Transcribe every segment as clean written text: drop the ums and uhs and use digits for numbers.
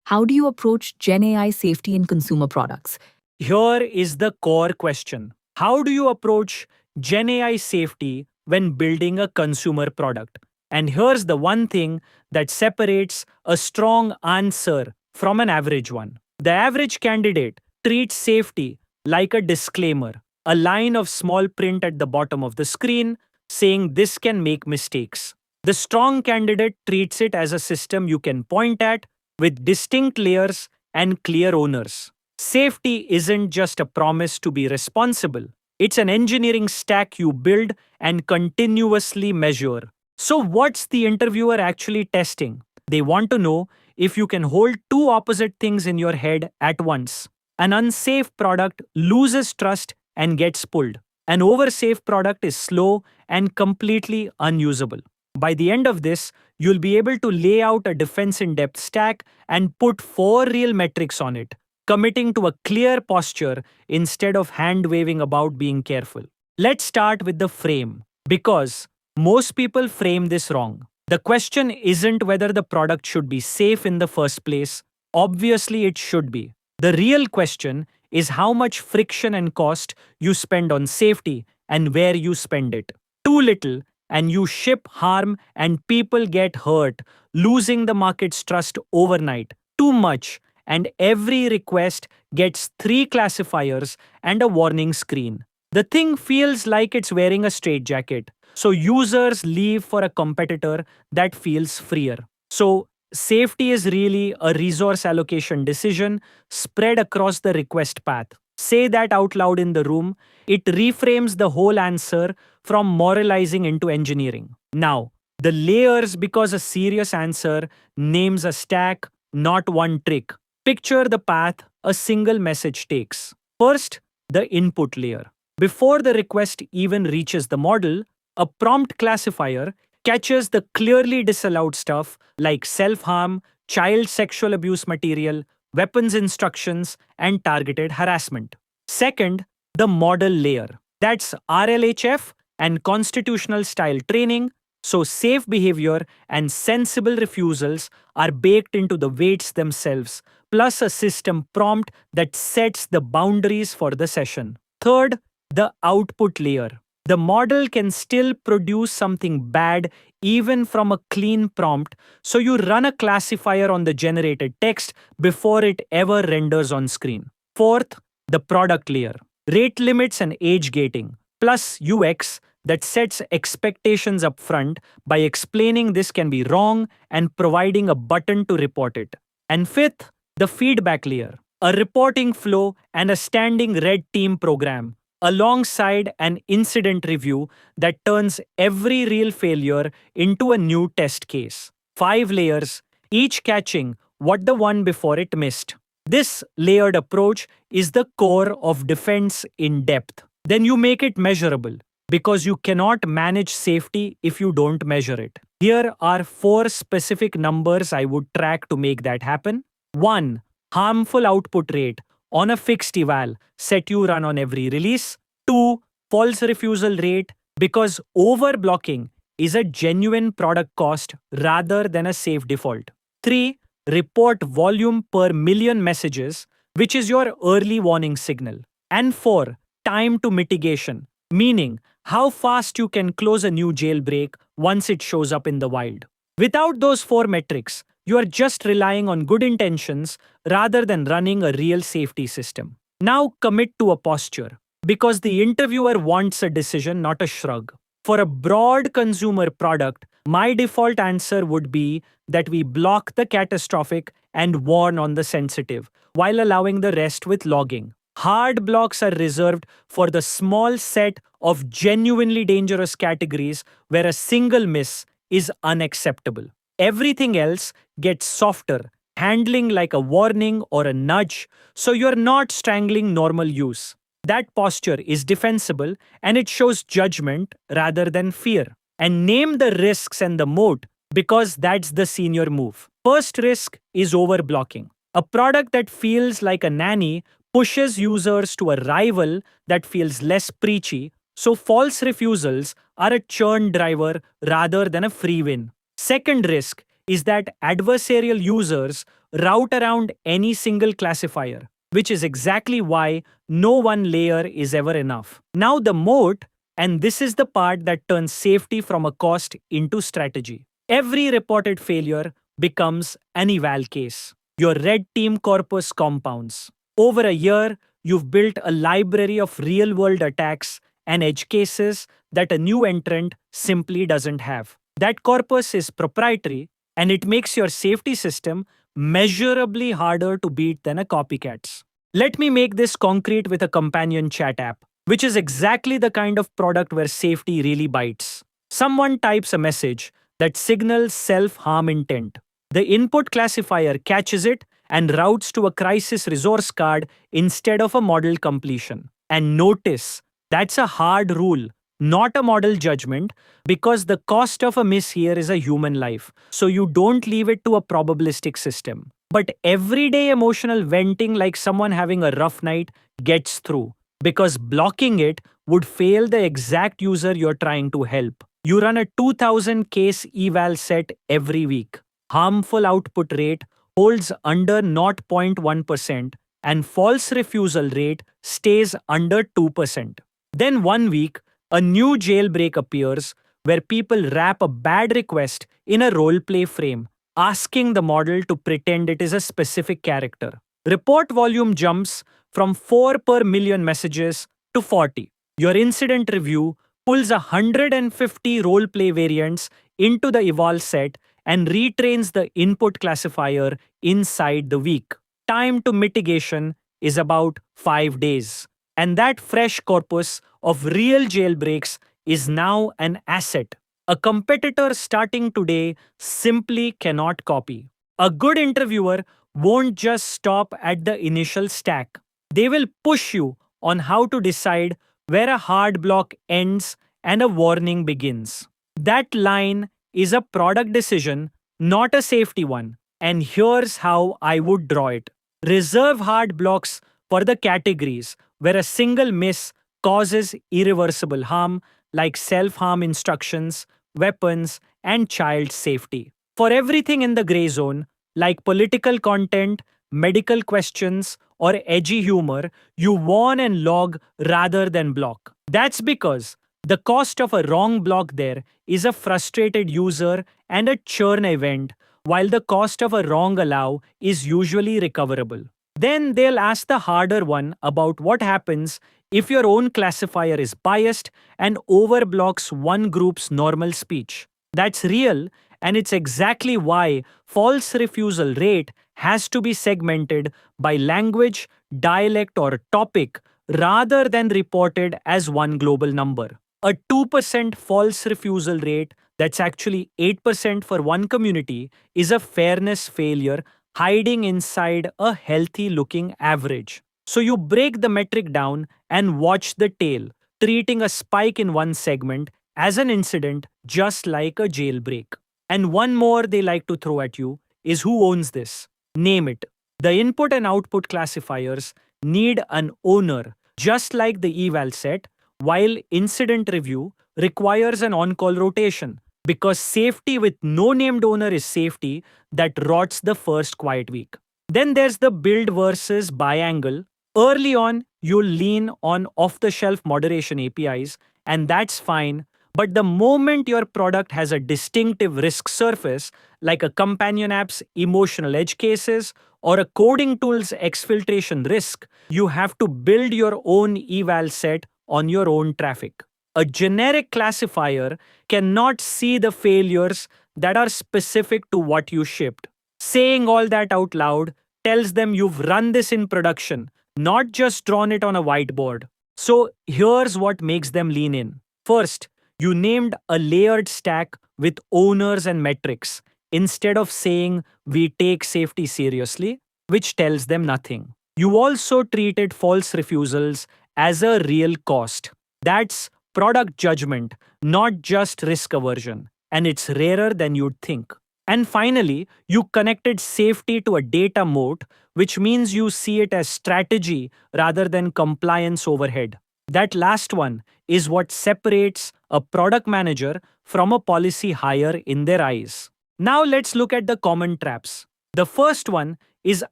How do you approach Gen AI safety in consumer products? Here is the core question. How do you approach Gen AI safety when building a consumer product? And here's the one thing that separates a strong answer from an average one. The average candidate treats safety like a disclaimer, a line of small print at the bottom of the screen saying this can make mistakes. The strong candidate treats it as a system you can point at with distinct layers and clear owners. Safety isn't just a promise to be responsible, it's an engineering stack you build and continuously measure. So, what's the interviewer actually testing? They want to know if you can hold two opposite things in your head at once. An unsafe product loses trust and gets pulled. An oversafe product is slow and completely unusable. By the end of this, you'll be able to lay out a defense in depth stack and put four real metrics on it, committing to a clear posture instead of hand waving about being careful. Let's start with the frame, because most people frame this wrong. The question isn't whether the product should be safe in the first place. Obviously, it should be. The real question is how much friction and cost you spend on safety and where you spend it. Too little, and you ship harm and people get hurt, losing the market's trust overnight. Too much, and every request gets three classifiers and a warning screen. The thing feels like it's wearing a straitjacket, so users leave for a competitor that feels freer. So, safety is really a resource allocation decision spread across the request path. Say that out loud in the room. It reframes the whole answer from moralizing into engineering. Now, the layers, because a serious answer names a stack, not one trick. Picture the path a single message takes. First, the input layer. Before the request even reaches the model, a prompt classifier catches the clearly disallowed stuff like self-harm, child sexual abuse material, weapons instructions, and targeted harassment. Second, the model layer. That's RLHF and constitutional style training, so safe behavior and sensible refusals are baked into the weights themselves, plus a system prompt that sets the boundaries for the session. Third, the output layer. The model can still produce something bad even from a clean prompt, so you run a classifier on the generated text before it ever renders on screen. Fourth, the product layer. Rate limits and age gating, plus UX that sets expectations up front by explaining this can be wrong and providing a button to report it. And fifth, the feedback layer. A reporting flow and a standing red team program, alongside an incident review that turns every real failure into a new test case. 5 layers, each catching what the one before it missed. This layered approach is the core of defense in depth. Then you make it measurable, because you cannot manage safety if you don't measure it. Here are 4 specific numbers I would track to make that happen. 1. Harmful output rate on a fixed eval set you run on every release. 2. False refusal rate, because overblocking is a genuine product cost rather than a safe default. 3. Report volume per million messages, which is your early warning signal. And 4. Time to mitigation, meaning how fast you can close a new jailbreak once it shows up in the wild. Without those 4 metrics, you are just relying on good intentions rather than running a real safety system. Now commit to a posture, because the interviewer wants a decision, not a shrug. For a broad consumer product, my default answer would be that we block the catastrophic and warn on the sensitive, while allowing the rest with logging. Hard blocks are reserved for the small set of genuinely dangerous categories where a single miss is unacceptable. Everything else gets softer, handling like a warning or a nudge, so you're not strangling normal use. That posture is defensible and it shows judgment rather than fear. And name the risks and the moat, because that's the senior move. First risk is overblocking. A product that feels like a nanny pushes users to a rival that feels less preachy, so false refusals are a churn driver rather than a free win. Second risk is that adversarial users route around any single classifier, which is exactly why no one layer is ever enough. Now, the moat, and this is the part that turns safety from a cost into strategy. Every reported failure becomes an eval case. Your red team corpus compounds. Over a year, you've built a library of real world attacks and edge cases that a new entrant simply doesn't have. That corpus is proprietary and it makes your safety system measurably harder to beat than a copycat's. Let me make this concrete with a companion chat app, which is exactly the kind of product where safety really bites. Someone types a message that signals self harm intent. The input classifier catches it and routes to a crisis resource card instead of a model completion. And notice, that's a hard rule, not a model judgment, because the cost of a miss here is a human life. So you don't leave it to a probabilistic system. But everyday emotional venting, like someone having a rough night, gets through, because blocking it would fail the exact user you're trying to help. You run a 2000 case eval set every week. Harmful output rate holds under 0.1% and false refusal rate stays under 2%. Then one week, a new jailbreak appears where people wrap a bad request in a roleplay frame, asking the model to pretend it is a specific character. Report volume jumps from 4 per million messages to 40. Your incident review pulls 150 roleplay variants into the eval set and retrains the input classifier inside the week. Time to mitigation is about 5 days. And that fresh corpus of real jailbreaks is now an asset. A competitor starting today simply cannot copy. A good interviewer won't just stop at the initial stack. They will push you on how to decide where a hard block ends and a warning begins. That line is a product decision, not a safety one. And here's how I would draw it. Reserve hard blocks for the categories where a single miss causes irreversible harm, like self-harm instructions, weapons, and child safety. For everything in the gray zone, like political content, medical questions, or edgy humor, you warn and log rather than block. That's because the cost of a wrong block there is a frustrated user and a churn event, while the cost of a wrong allow is usually recoverable. Then they'll ask the harder one about what happens if your own classifier is biased and overblocks one group's normal speech. That's real, and it's exactly why false refusal rate has to be segmented by language, dialect, or topic rather than reported as one global number. A 2% false refusal rate that's actually 8% for one community is a fairness failure hiding inside a healthy looking average. So you break the metric down and watch the tail, treating a spike in one segment as an incident just like a jailbreak. And one more they like to throw at you is who owns this. Name it. The input and output classifiers need an owner, just like the eval set, while incident review requires an on-call rotation, because safety with no named owner is safety that rots the first quiet week. Then there's the build versus buy angle. Early on, you'll lean on off-the-shelf moderation APIs, and that's fine. But the moment your product has a distinctive risk surface, like a companion app's emotional edge cases or a coding tool's exfiltration risk, you have to build your own eval set on your own traffic. A generic classifier cannot see the failures that are specific to what you shipped. Saying all that out loud tells them you've run this in production, not just drawn it on a whiteboard. So here's what makes them lean in. First, you named a layered stack with owners and metrics instead of saying we take safety seriously, which tells them nothing. You also treated false refusals as a real cost. That's product judgment, not just risk aversion, and it's rarer than you'd think. And finally, you connected safety to a data moat, which means you see it as strategy rather than compliance overhead. That last one is what separates a product manager from a policy hire in their eyes. Now let's look at the common traps. The first one is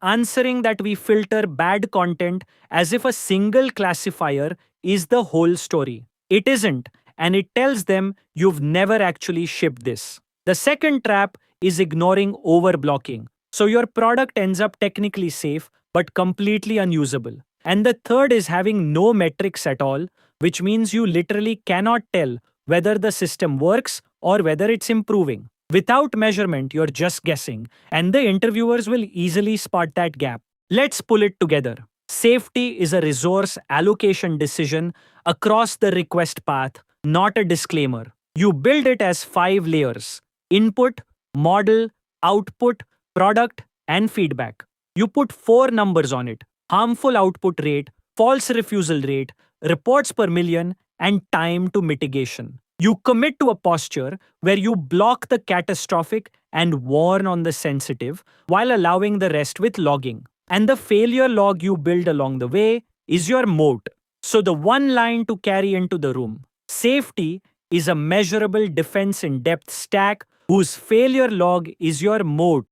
answering that we filter bad content as if a single classifier is the whole story. It isn't, and it tells them you've never actually shipped this. The second trap is ignoring overblocking. So your product ends up technically safe but completely unusable. And the third is having no metrics at all, which means you literally cannot tell whether the system works or whether it's improving. Without measurement, you're just guessing, and the interviewers will easily spot that gap. Let's pull it together. Safety is a resource allocation decision across the request path, not a disclaimer. You build it as 5 layers: input, model, output, product, and feedback. You put 4 numbers on it: harmful output rate, false refusal rate, reports per million, and time to mitigation. You commit to a posture where you block the catastrophic and warn on the sensitive while allowing the rest with logging. And the failure log you build along the way is your moat. So, the one line to carry into the room: safety is a measurable defense in depth stack whose failure log is your moat.